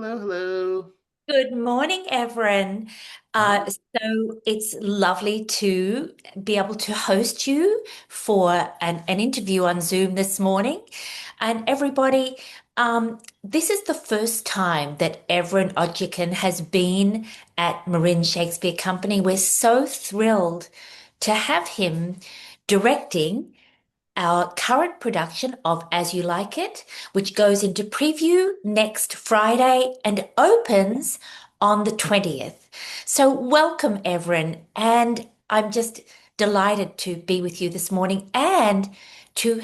Hello, hello. Good morning, Evren. Hi. So it's lovely to be able to host you for an interview on Zoom this morning. And everybody, this is the first time that Evren Odçikin has been at Marin Shakespeare Company. We're so thrilled to have him directing our current production of As You Like It, which goes into preview next Friday and opens on the 20th. So, welcome, Evren. And I'm just delighted to be with you this morning and to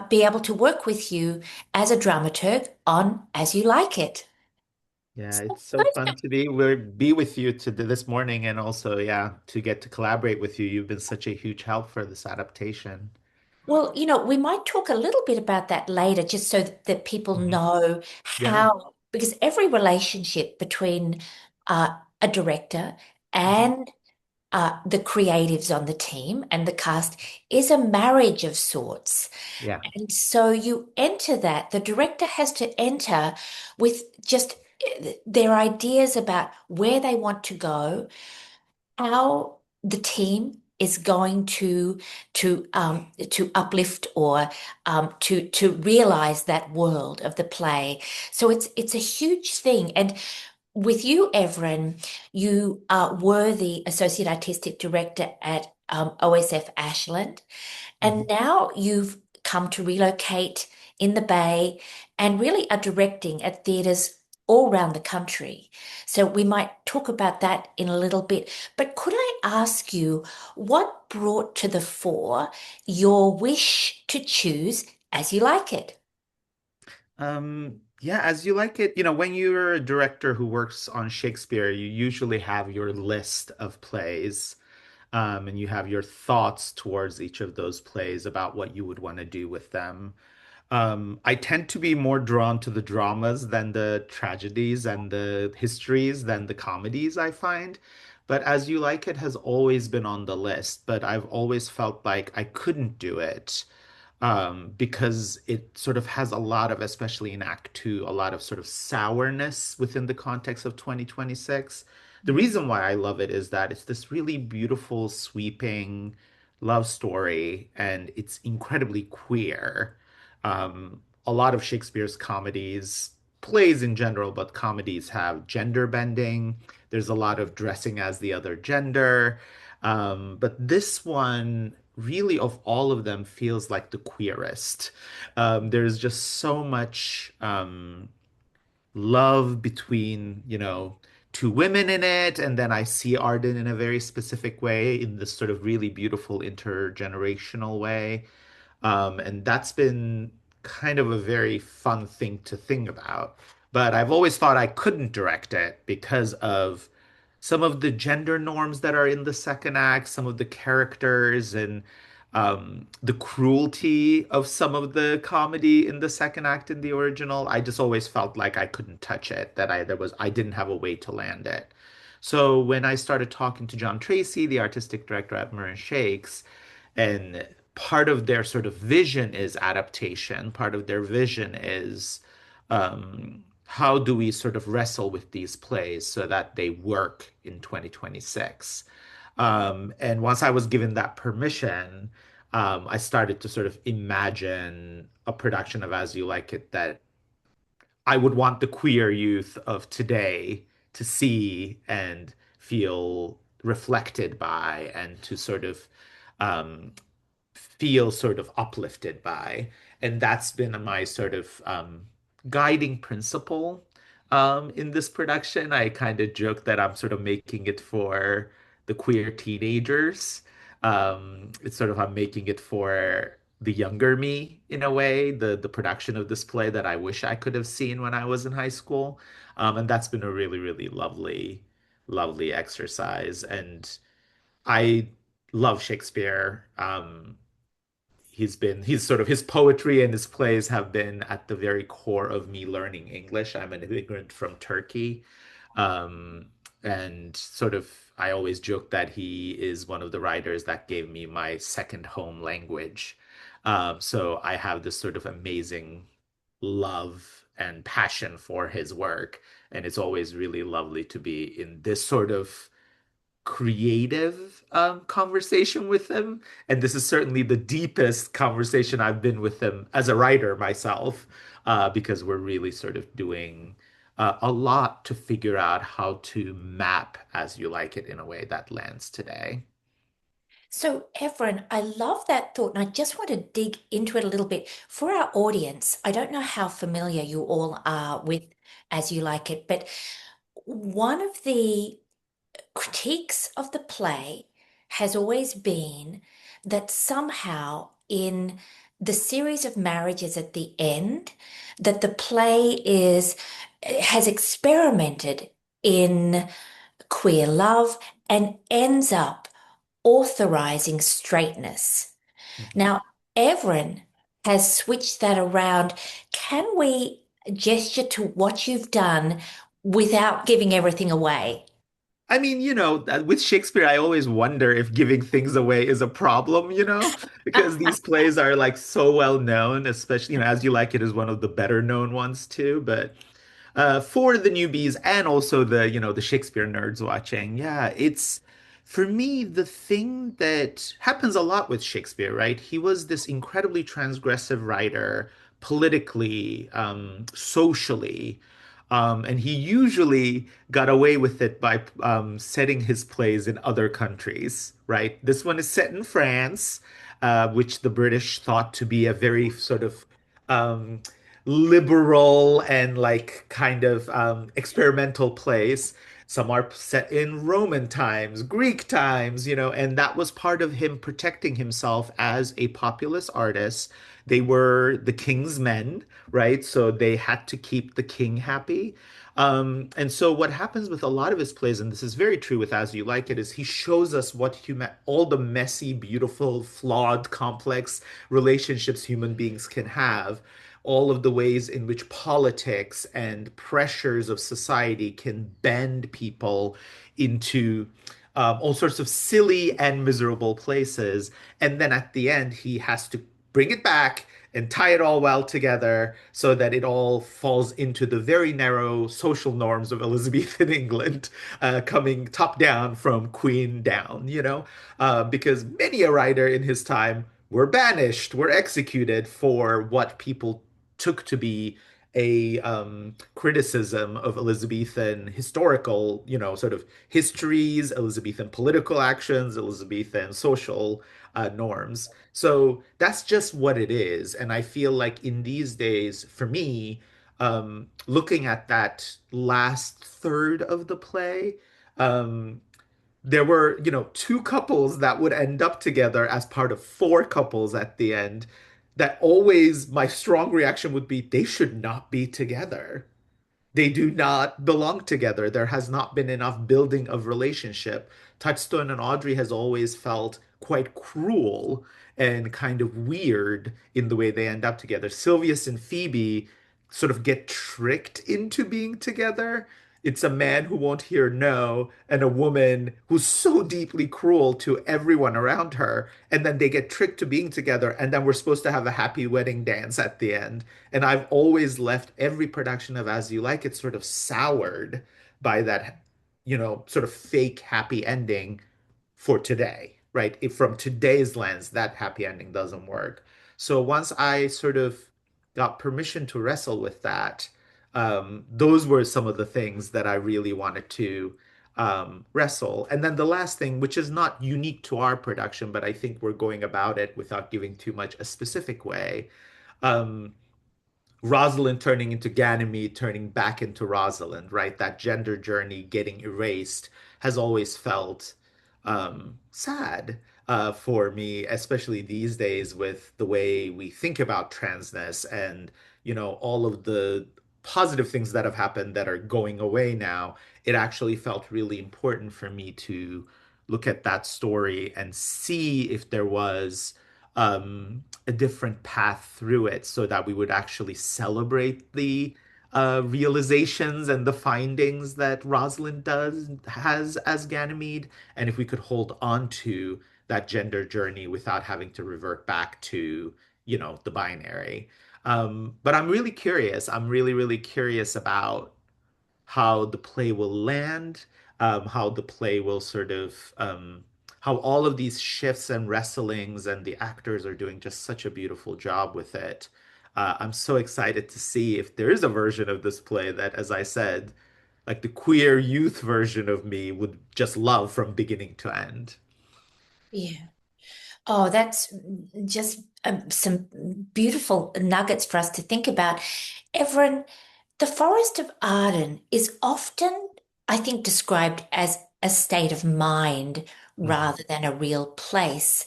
be able to work with you as a dramaturg on As You Like It. Yeah, So, it's so fun to be with you this morning and also yeah, to get to collaborate with you. You've been such a huge help for this adaptation. well, we might talk a little bit about that later, just so that people Mhm. know Yeah. how, because every relationship between a director Mhm. and the creatives on the team and the cast is a marriage of sorts. Yeah. And so you enter that, the director has to enter with just their ideas about where they want to go, how the team is going to uplift or to realize that world of the play. So it's a huge thing. And with you, Evren, you were the associate artistic director at OSF Ashland, and Mhm. now you've come to relocate in the Bay and really are directing at theatres all around the country. So we might talk about that in a little bit. But could I ask you what brought to the fore your wish to choose As You Like It? Yeah, as you like it, when you're a director who works on Shakespeare, you usually have your list of plays, and you have your thoughts towards each of those plays about what you would want to do with them. I tend to be more drawn to the dramas than the tragedies and the histories than the comedies, I find. But As You Like It has always been on the list, but I've always felt like I couldn't do it because it sort of has a lot of, especially in Act Two, a lot of sort of sourness within the context of 2026. The reason why I love it is that it's this really beautiful, sweeping love story, and it's incredibly queer. A lot of Shakespeare's comedies, plays in general, but comedies have gender bending. There's a lot of dressing as the other gender. But this one, really, of all of them, feels like the queerest. There's just so much love between, two women in it. And then I see Arden in a very specific way, in this sort of really beautiful intergenerational way. And that's been kind of a very fun thing to think about. But I've always thought I couldn't direct it because of some of the gender norms that are in the second act, some of the characters, and the cruelty of some of the comedy in the second act in the original. I just always felt like I couldn't touch it, that I didn't have a way to land it. So when I started talking to John Tracy, the artistic director at Marin Shakes, and part of their sort of vision is adaptation. Part of their vision is how do we sort of wrestle with these plays so that they work in 2026? And once I was given that permission, I started to sort of imagine a production of As You Like It that I would want the queer youth of today to see and feel reflected by and to sort of um, feel sort of uplifted by. And that's been my sort of guiding principle in this production. I kind of joke that I'm sort of making it for the queer teenagers. It's sort of I'm making it for the younger me in a way, the production of this play that I wish I could have seen when I was in high school. And that's been a really, really lovely exercise. And I love Shakespeare. He's sort of his poetry and his plays have been at the very core of me learning English. I'm an immigrant from Turkey. Um, and sort of I always joke that he is one of the writers that gave me my second home language. So I have this sort of amazing love and passion for his work. And it's always really lovely to be in this sort of creative conversation with him. And this is certainly the deepest conversation I've been with him as a writer myself, because we're really sort of doing a lot to figure out how to map As You Like It in a way that lands today. So, Evren, I love that thought, and I just want to dig into it a little bit. For our audience, I don't know how familiar you all are with As You Like It, but one of the critiques of the play has always been that somehow in the series of marriages at the end, that the play is has experimented in queer love and ends up authorizing straightness. Mhm. Now, Evren has switched that around. Can we gesture to what you've done without giving everything away? I mean, with Shakespeare, I always wonder if giving things away is a problem, because these plays are like so well known, especially, As You Like It is one of the better known ones too. But for the newbies and also the Shakespeare nerds watching, yeah, it's for me the thing that happens a lot with Shakespeare, right? He was this incredibly transgressive writer, politically, socially. And he usually got away with it by setting his plays in other countries, right? This one is set in France, which the British thought to be a very sort of um, liberal and like kind of experimental place. Some are set in Roman times, Greek times, and that was part of him protecting himself as a populist artist. They were the king's men, right? So they had to keep the king happy. And so what happens with a lot of his plays, and this is very true with As You Like It, is he shows us all the messy, beautiful, flawed, complex relationships human beings can have, all of the ways in which politics and pressures of society can bend people into all sorts of silly and miserable places. And then at the end, he has to bring it back and tie it all well together so that it all falls into the very narrow social norms of Elizabethan England, coming top down from Queen down, because many a writer in his time were banished, were executed for what people took to be a criticism of Elizabethan historical, sort of histories, Elizabethan political actions, Elizabethan social norms. So that's just what it is. And I feel like in these days, for me, looking at that last third of the play, um, there were, two couples that would end up together as part of four couples at the end. That always my strong reaction would be they should not be together. They do not belong together. There has not been enough building of relationship. Touchstone and Audrey has always felt quite cruel and kind of weird in the way they end up together. Sylvius and Phoebe sort of get tricked into being together. It's a man who won't hear no and a woman who's so deeply cruel to everyone around her. And then they get tricked to being together. And then we're supposed to have a happy wedding dance at the end. And I've always left every production of As You Like It sort of soured by that, sort of fake happy ending for today, right? If from today's lens, that happy ending doesn't work. So once I sort of got permission to wrestle with that, those were some of the things that I really wanted to wrestle. And then the last thing, which is not unique to our production, but I think we're going about it without giving too much a specific way. Um, Rosalind turning into Ganymede, turning back into Rosalind, right? That gender journey getting erased has always felt sad for me, especially these days with the way we think about transness and, all of the positive things that have happened that are going away now. It actually felt really important for me to look at that story and see if there was a different path through it so that we would actually celebrate the realizations and the findings that Rosalind has as Ganymede, and if we could hold on to that gender journey without having to revert back to, the binary. But I'm really curious. I'm really, really curious about how the play will land, how the play will sort of, how all of these shifts and wrestlings, and the actors are doing just such a beautiful job with it. I'm so excited to see if there is a version of this play that, as I said, like the queer youth version of me would just love from beginning to end. Yeah. Oh, that's just some beautiful nuggets for us to think about. Everin, the Forest of Arden is often, I think, described as a state of mind Mhm. rather than a real place.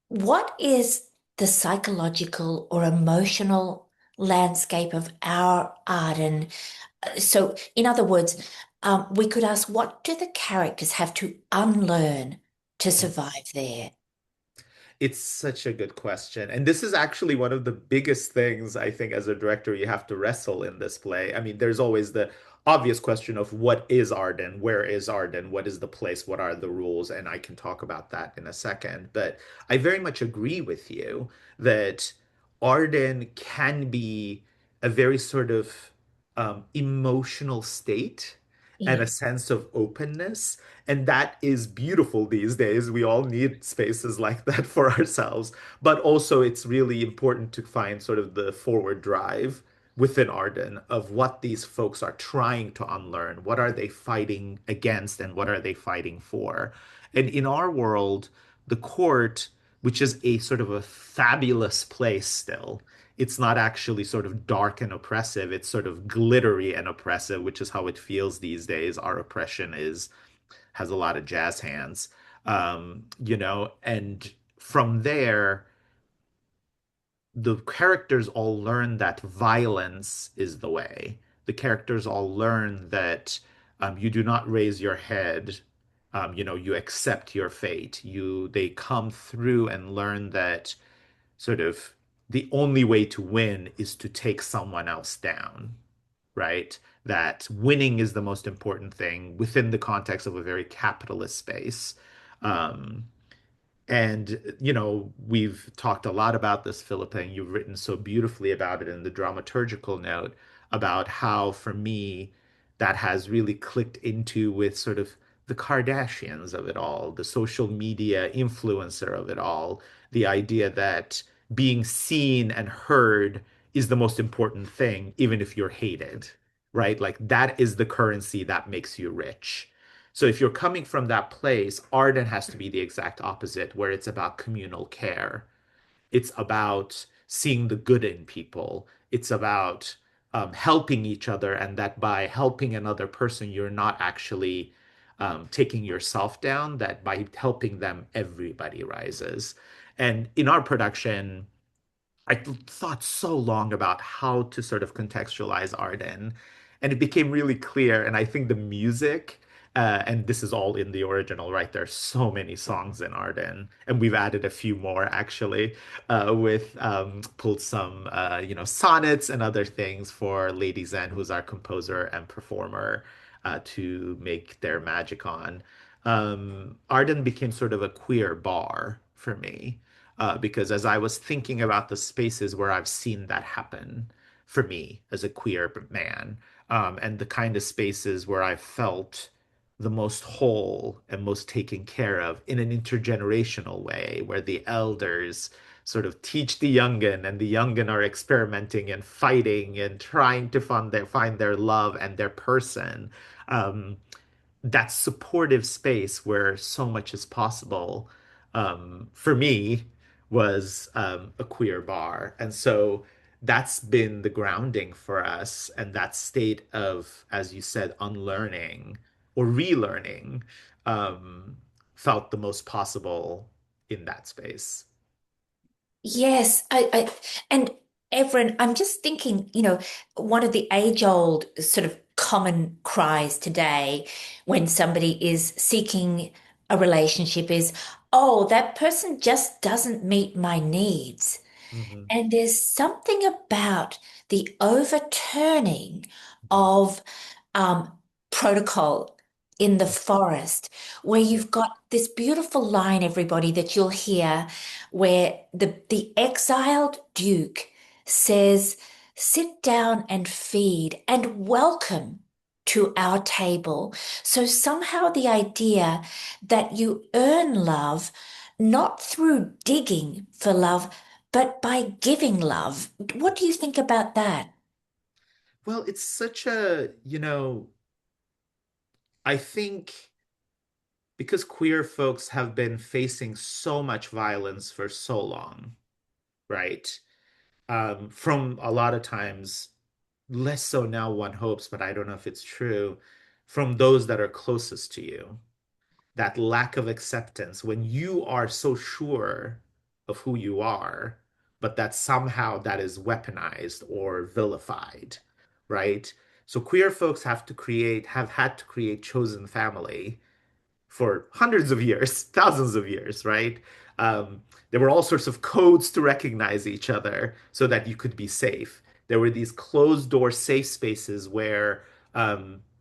What is the psychological or emotional landscape of our Arden? So, in other words, we could ask, what do the characters have to unlearn to survive there? It's such a good question. And this is actually one of the biggest things I think as a director you have to wrestle in this play. I mean, there's always the obvious question of what is Arden? Where is Arden? What is the place? What are the rules? And I can talk about that in a second. But I very much agree with you that Arden can be a very sort of emotional state and Yeah. a sense of openness. And that is beautiful these days. We all need spaces like that for ourselves. But also, it's really important to find sort of the forward drive within Arden of what these folks are trying to unlearn. What are they fighting against and what are they fighting for? And in our world, the court, which is a sort of a fabulous place still, it's not actually sort of dark and oppressive. It's sort of glittery and oppressive, which is how it feels these days. Our oppression is has a lot of jazz hands, and from there, the characters all learn that violence is the way. The characters all learn that you do not raise your head. You accept your fate. They come through and learn that sort of the only way to win is to take someone else down, right? That winning is the most important thing within the context of a very capitalist space. Um, and, we've talked a lot about this, Philippa, and you've written so beautifully about it in the dramaturgical note about how, for me, that has really clicked into with sort of the Kardashians of it all, the social media influencer of it all, the idea that being seen and heard is the most important thing, even if you're hated, right? Like that is the currency that makes you rich. So if you're coming from that place, Arden has to be the exact opposite, where it's about communal care. It's about seeing the good in people. It's about helping each other, and that by helping another person, you're not actually taking yourself down, that by helping them, everybody rises. And in our production, thought so long about how to sort of contextualize Arden, and it became really clear. And I think the music, and this is all in the original, right? There's so many songs in Arden, and we've added a few more actually, with pulled some, sonnets and other things for Lady Zen, who's our composer and performer, to make their magic on. Arden became sort of a queer bar for me because as I was thinking about the spaces where I've seen that happen for me as a queer man, and the kind of spaces where I felt the most whole and most taken care of in an intergenerational way, where the elders sort of teach the youngin, and the youngin are experimenting and fighting and trying to find their love and their person. Um, that supportive space where so much is possible, for me, was a queer bar. And so that's been the grounding for us. And that state of, as you said, unlearning or relearning, um, felt the most possible in that space. Yes, and Evren, I'm just thinking, one of the age-old sort of common cries today when somebody is seeking a relationship is, oh, that person just doesn't meet my needs. Hmm. And there's something about the overturning Hmm. of um, protocol in the forest, where Yeah. you've got this beautiful line, everybody, that you'll hear, where the exiled duke says, sit down and feed and welcome to our table. So somehow the idea that you earn love not through digging for love, but by giving love. What do you think about that? Well, it's such a, I think because queer folks have been facing so much violence for so long, right? From a lot of times, less so now, one hopes, but I don't know if it's true, from those that are closest to you. That lack of acceptance when you are so sure of who you are, but that somehow that is weaponized or vilified, right? So queer folks have had to create chosen family for hundreds of years, thousands of years, right? Um, there were all sorts of codes to recognize each other so that you could be safe. There were these closed door safe spaces where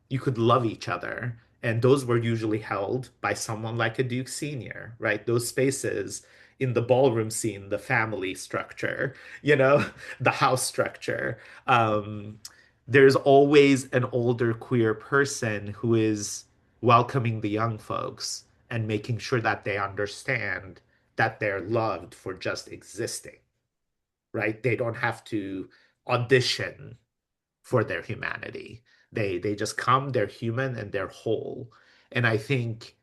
you could love each other. And those were usually held by someone like a Duke Senior, right? Those spaces in the ballroom scene, the family structure, the house structure. Um, there's always an older queer person who is welcoming the young folks and making sure that they understand that they're loved for just existing, right? They don't have to audition for their humanity. They just come, they're human and they're whole. And I think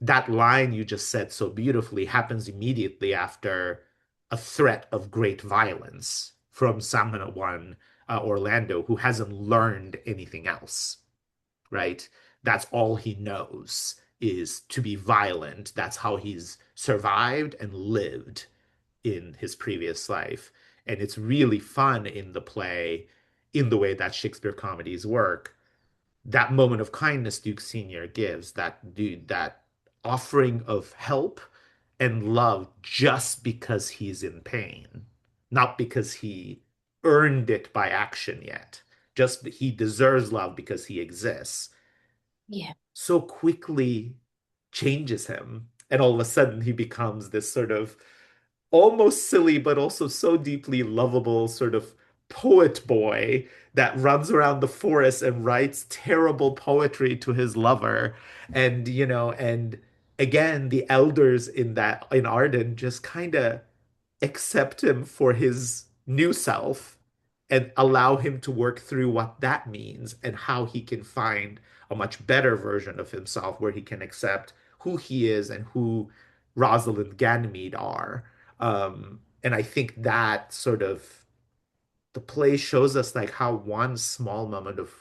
that line you just said so beautifully happens immediately after a threat of great violence from someone, Orlando, who hasn't learned anything else, right? That's all he knows is to be violent. That's how he's survived and lived in his previous life. And it's really fun in the play, in the way that Shakespeare comedies work. That moment of kindness Duke Sr. gives, that offering of help and love just because he's in pain, not because he earned it by action yet. Just he deserves love because he exists Yeah. so quickly changes him. And all of a sudden, he becomes this sort of almost silly, but also so deeply lovable sort of poet boy that runs around the forest and writes terrible poetry to his lover. And again, the elders in Arden just kind of accept him for his new self and allow him to work through what that means and how he can find a much better version of himself where he can accept who he is and who Rosalind Ganymede are. And I think that sort of the play shows us like how one small moment of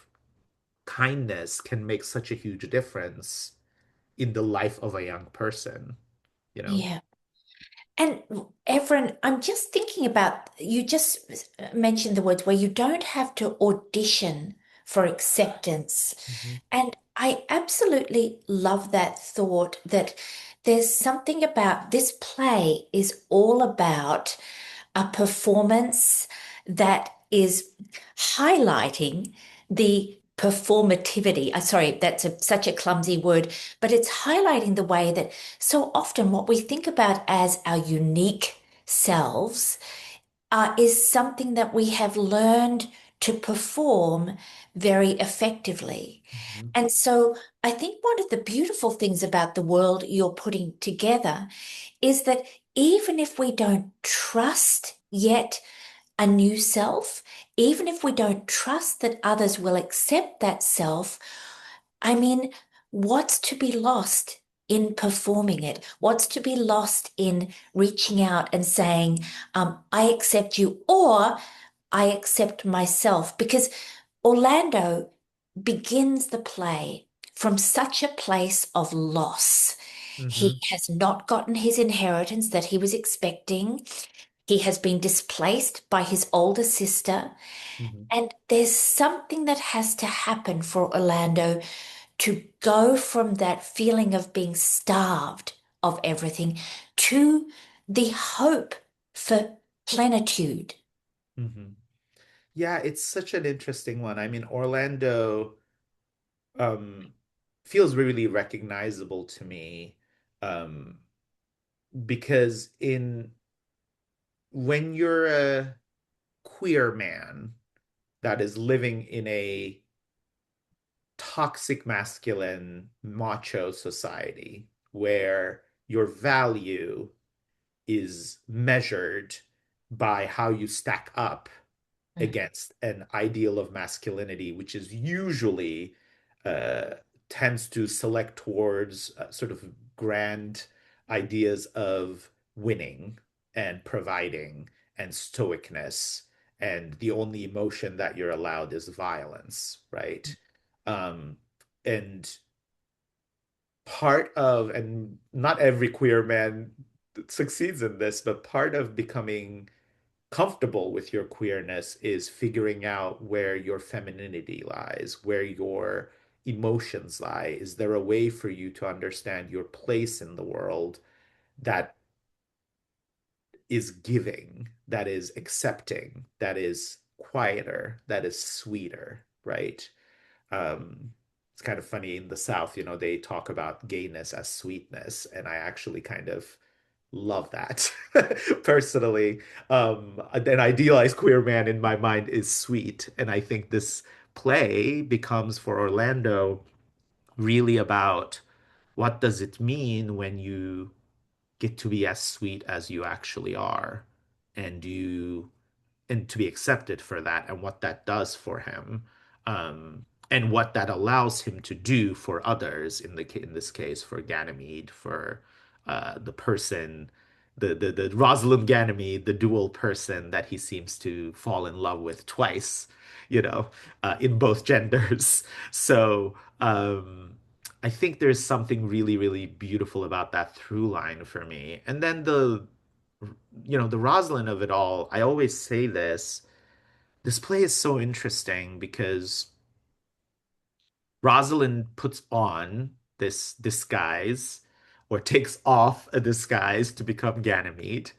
kindness can make such a huge difference in the life of a young person, you know? Yeah. And Evren, I'm just thinking about, you just mentioned the words where you don't have to audition for acceptance. Mhm, And I absolutely love that thought that there's something about this play is all about a performance that is highlighting the performativity. Sorry, that's such a clumsy word, but it's highlighting the way that so often what we think about as our unique selves is something that we have learned to perform very effectively. mhm, And so I think one of the beautiful things about the world you're putting together is that even if we don't trust yet a new self, even if we don't trust that others will accept that self, I mean, what's to be lost in performing it? What's to be lost in reaching out and saying, I accept you, or I accept myself? Because Orlando begins the play from such a place of loss. He mhm, has not gotten his inheritance that he was expecting. He has been displaced by his older sister. mhm, And there's something that has to happen for Orlando to go from that feeling of being starved of everything to the hope for plenitude. mhm. Yeah, it's such an interesting one. I mean, Orlando um feels really recognizable to me um because in when you're a queer man that is living in a toxic masculine macho society where your value is measured by how you stack up Mm, against an ideal of masculinity, which is usually uh, tends to select towards sort of grand ideas of winning and providing and stoicness. And the only emotion that you're allowed is violence, right? Um, and part of, and not every queer man succeeds in this, but part of becoming comfortable with your queerness is figuring out where your femininity lies, where your emotions lie. Is there a way for you to understand your place in the world that is giving, that is accepting, that is quieter, that is sweeter, right? It's kind of funny in the South, they talk about gayness as sweetness, and I actually kind of love that personally. An idealized queer man in my mind is sweet, and I think this play becomes for Orlando really about what does it mean when you get to be as sweet as you actually are, and you and to be accepted for that and what that does for him, and what that allows him to do for others in this case for Ganymede, for the person, the Rosalind Ganymede, the dual person that he seems to fall in love with twice, in both genders. So I think there's something really, really beautiful about that through line for me. And then the Rosalind of it all, I always say this play is so interesting because Rosalind puts on this disguise or takes off a disguise to become Ganymede,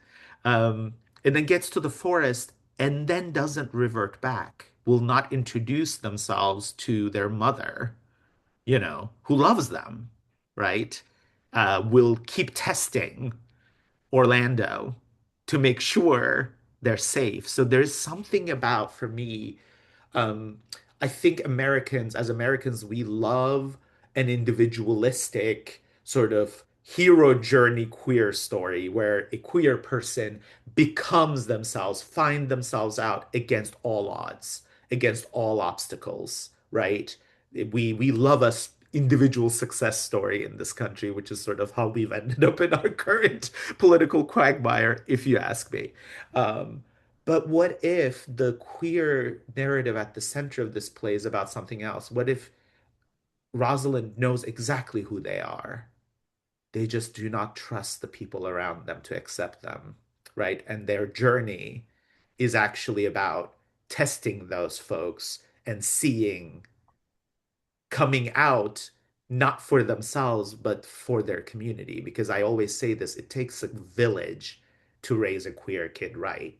um, and then gets to the forest and then doesn't revert back, will not introduce themselves to their mother, who loves them, right? Will keep testing Orlando to make sure they're safe. So there's something about, for me, um, I think as Americans, we love an individualistic sort of hero journey queer story where a queer person becomes themselves, find themselves out against all odds, against all obstacles, right? We love a individual success story in this country, which is sort of how we've ended up in our current political quagmire, if you ask me. Um, but what if the queer narrative at the center of this play is about something else? What if Rosalind knows exactly who they are? They just do not trust the people around them to accept them, right? And their journey is actually about testing those folks and seeing coming out not for themselves but for their community, because I always say this, it takes a village to raise a queer kid right.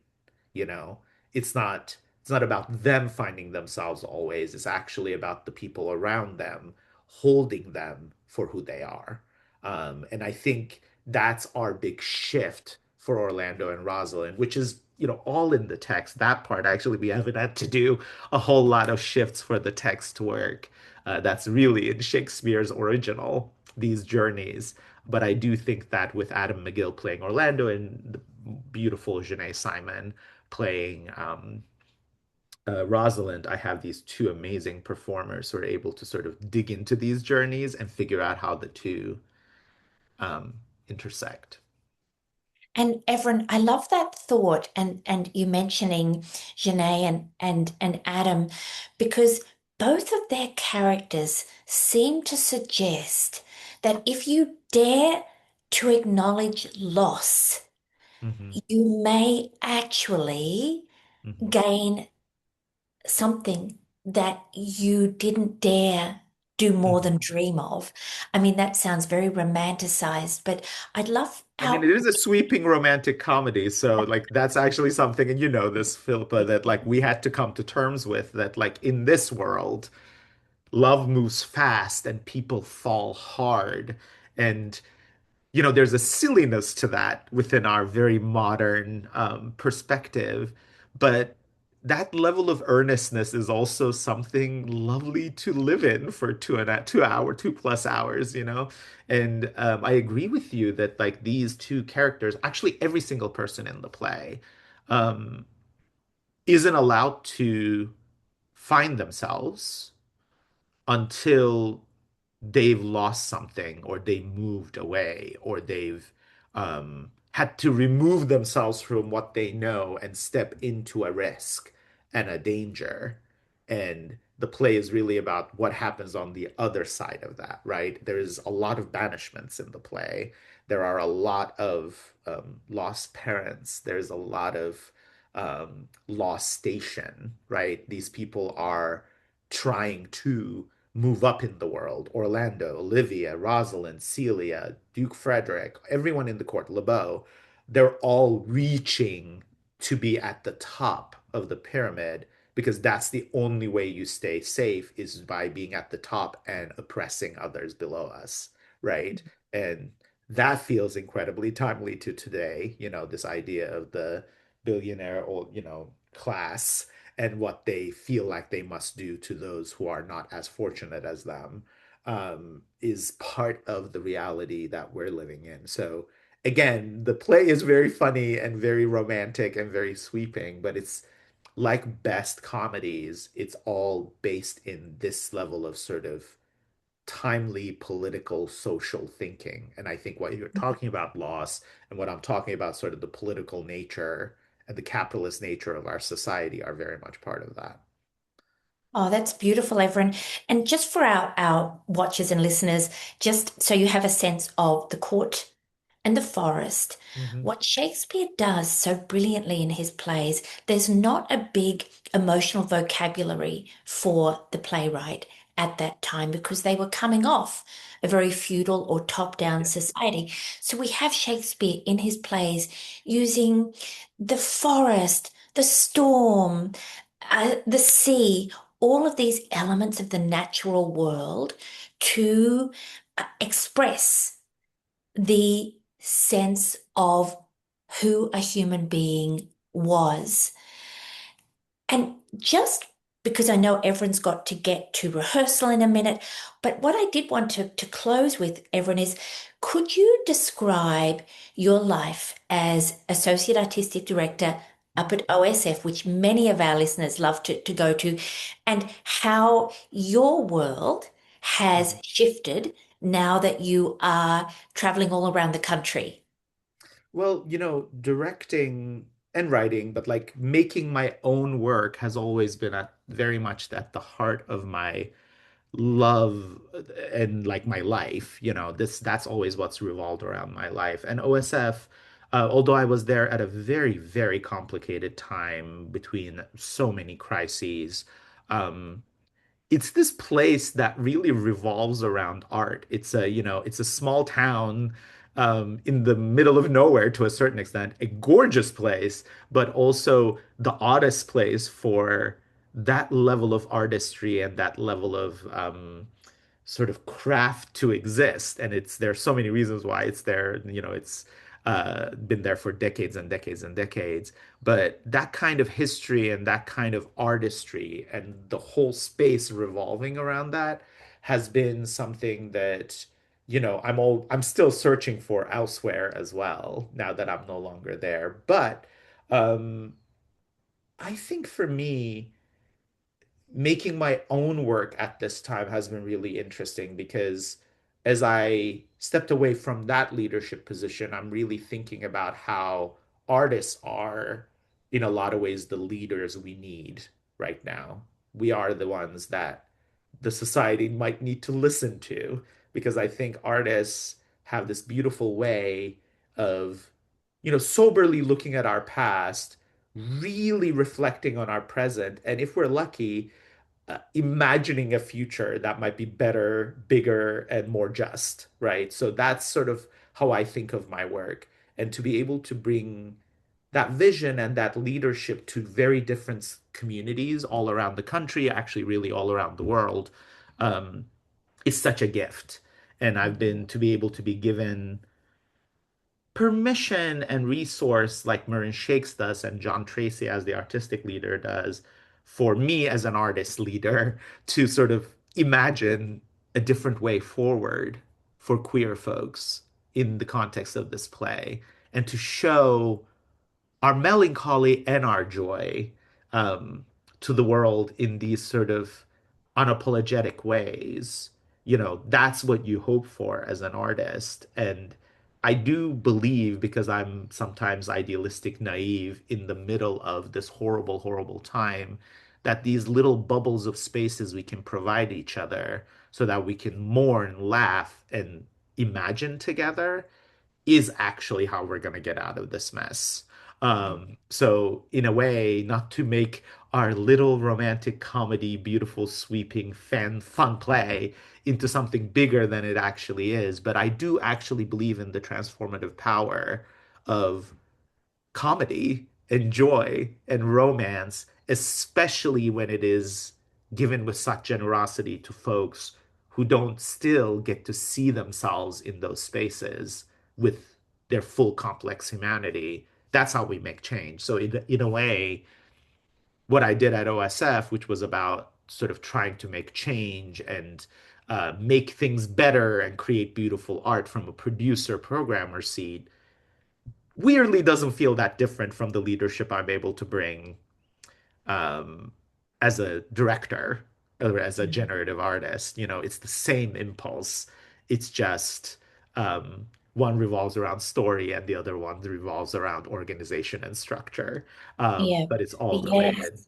you know it's not about them finding themselves always, it's actually about the people around them holding them for who they are. And I think that's our big shift for Orlando and Rosalind, which is all in the text. That part actually we haven't had to do a whole lot of shifts for the text to work. That's really in Shakespeare's original, these journeys. But I do think that with Adam McGill playing Orlando and the beautiful Janae Simon playing Rosalind, I have these two amazing performers who are able to sort of dig into these journeys and figure out how the two um, intersect. And Evren, I love that thought and you mentioning Janae and Adam, because both of their characters seem to suggest that if you dare to acknowledge loss, Hmm. you may actually Hmm. gain something that you didn't dare do more than Hmm. dream of. I mean, that sounds very romanticized, but I'd love I mean, our it is a sweeping romantic comedy, so like that's actually something, and you know this, Philippa, that like we had to come to terms with that, like in this world, love moves fast and people fall hard. And there's a silliness to that within our very modern perspective. But that level of earnestness is also something lovely to live in for 2 plus hours, you know? And I agree with you that like these two characters, actually every single person in the play, um, isn't allowed to find themselves until they've lost something or they moved away or they've had to remove themselves from what they know and step into a risk and a danger. And the play is really about what happens on the other side of that, right? There's a lot of banishments in the play. There are a lot of lost parents. There's a lot of lost station, right? These people are trying to move up in the world. Orlando, Olivia, Rosalind, Celia, Duke Frederick, everyone in the court, LeBeau, they're all reaching to be at the top of the pyramid because that's the only way you stay safe is by being at the top and oppressing others below us, right? And that feels incredibly timely to today, you know, this idea of the billionaire or, you know, class and what they feel like they must do to those who are not as fortunate as them is part of the reality that we're living in. So again, the play is very funny and very romantic and very sweeping, but it's like best comedies, it's all based in this level of sort of timely political social thinking. And I think what you're talking about, loss, and what I'm talking about, sort of the political nature and the capitalist nature of our society are very much part of that. Oh, that's beautiful, Evren. And just for our watchers and listeners, just so you have a sense of the court and the forest, Hmm. what Shakespeare does so brilliantly in his plays, there's not a big emotional vocabulary for the playwright at that time because they were coming off a very feudal or top-down Yeah. society. So we have Shakespeare in his plays using the forest, the storm, the sea, all of these elements of the natural world to express the sense of who a human being was. And just because I know everyone's got to get to rehearsal in a minute, but what I did want to close with, everyone, is could you describe your life as Associate Artistic Director up at OSF, which many of our listeners love to go to, and how your world has Mhm. shifted now that you are traveling all around the country? Well, you know, directing and writing, but like making my own work has always been at very much at the heart of my love and like my life. You know, this that's always what's revolved around my life. And OSF, although I was there at a very, very complicated time between so many crises, um, it's this place that really revolves around art. It's a, you know, it's a small town in the middle of nowhere to a certain extent, a gorgeous place, but also the oddest place for that level of artistry and that level of sort of craft to exist. And it's there's so many reasons why it's there. You know, it's been there for decades and decades and decades. But that kind of history and that kind of artistry and the whole space revolving around that has been something that, you know, I'm still searching for elsewhere as well now that I'm no longer there. But um, I think for me, making my own work at this time has been really interesting because as I stepped away from that leadership position, I'm really thinking about how artists are, in a lot of ways, the leaders we need right now. We are the ones that the society might need to listen to because I think artists have this beautiful way of, you know, soberly looking at our past, really reflecting on our present, and if we're lucky, imagining a future that might be better, bigger, and more just, right? So that's sort of how I think of my work. And to be able to bring that vision and that leadership to very different communities all around the country, actually, really all around the world, um, is such a gift. And I've been to be able to be given permission and resource like Marin Shakes does and John Tracy as the artistic leader does for me as an artist leader to sort of imagine a different way forward for queer folks in the context of this play and to show our melancholy and our joy um, to the world in these sort of unapologetic ways. That's what you hope for as an artist. And I do believe, because I'm sometimes idealistic, naive in the middle of this horrible, horrible time, that these little bubbles of spaces we can provide each other so that we can mourn, laugh, and imagine together is actually how we're going to get out of this mess. So in a way, not to make our little romantic comedy, beautiful, sweeping, fun play into something bigger than it actually is, but I do actually believe in the transformative power of comedy and joy and romance, especially when it is given with such generosity to folks who don't still get to see themselves in those spaces with their full complex humanity. That's how we make change. So in a way, what I did at OSF, which was about sort of trying to make change and make things better and create beautiful art from a producer programmer seat, weirdly doesn't feel that different from the leadership I'm able to bring um, as a director or as a generative artist. It's the same impulse. It's just one revolves around story and the other one revolves around organization and structure. Yeah. But it's all Yes. related.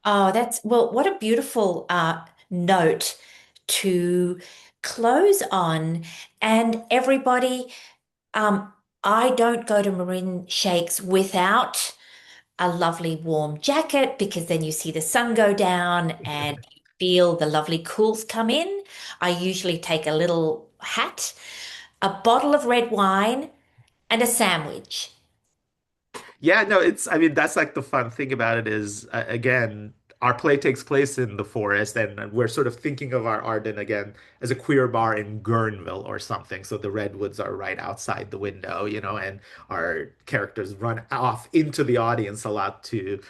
Oh, well, what a beautiful note to close on. And everybody, um, I don't go to Marin Shakes without a lovely warm jacket because then you see the sun go down and you feel the lovely cools come in. I usually take a little hat, a bottle of red wine, and a sandwich. Yeah, no, I mean, that's like the fun thing about it is, again, our play takes place in the forest, and we're sort of thinking of our Arden again as a queer bar in Guerneville or something. So the redwoods are right outside the window, and our characters run off into the audience a lot to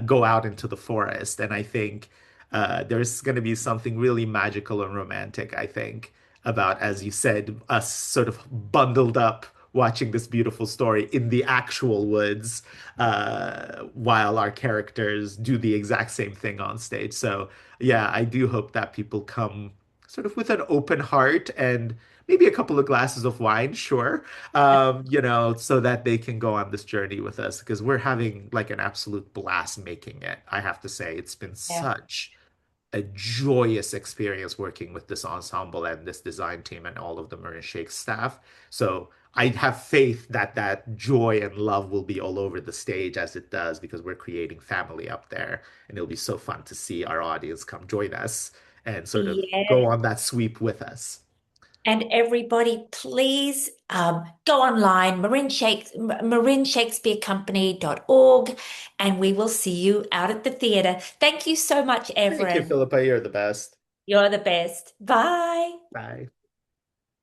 go out into the forest. And I think there's going to be something really magical and romantic, I think, about, as you said, us sort of bundled up watching this beautiful story in the actual woods while our characters do the exact same thing on stage. So, yeah, I do hope that people come sort of with an open heart and maybe a couple of glasses of wine, sure, so that they can go on this journey with us because we're having like an absolute blast making it. I have to say, it's been Yeah. such a joyous experience working with this ensemble and this design team and all of the Marin Shake staff. So I have faith that that joy and love will be all over the stage as it does because we're creating family up there. And it'll be so fun to see our audience come join us and sort of go Yeah. on that sweep with us. And everybody, please go online, marinshakespearecompany.org, and we will see you out at the theatre. Thank you so much, Thank you, Evren. Philippa. You're the best. You're the best. Bye. Bye.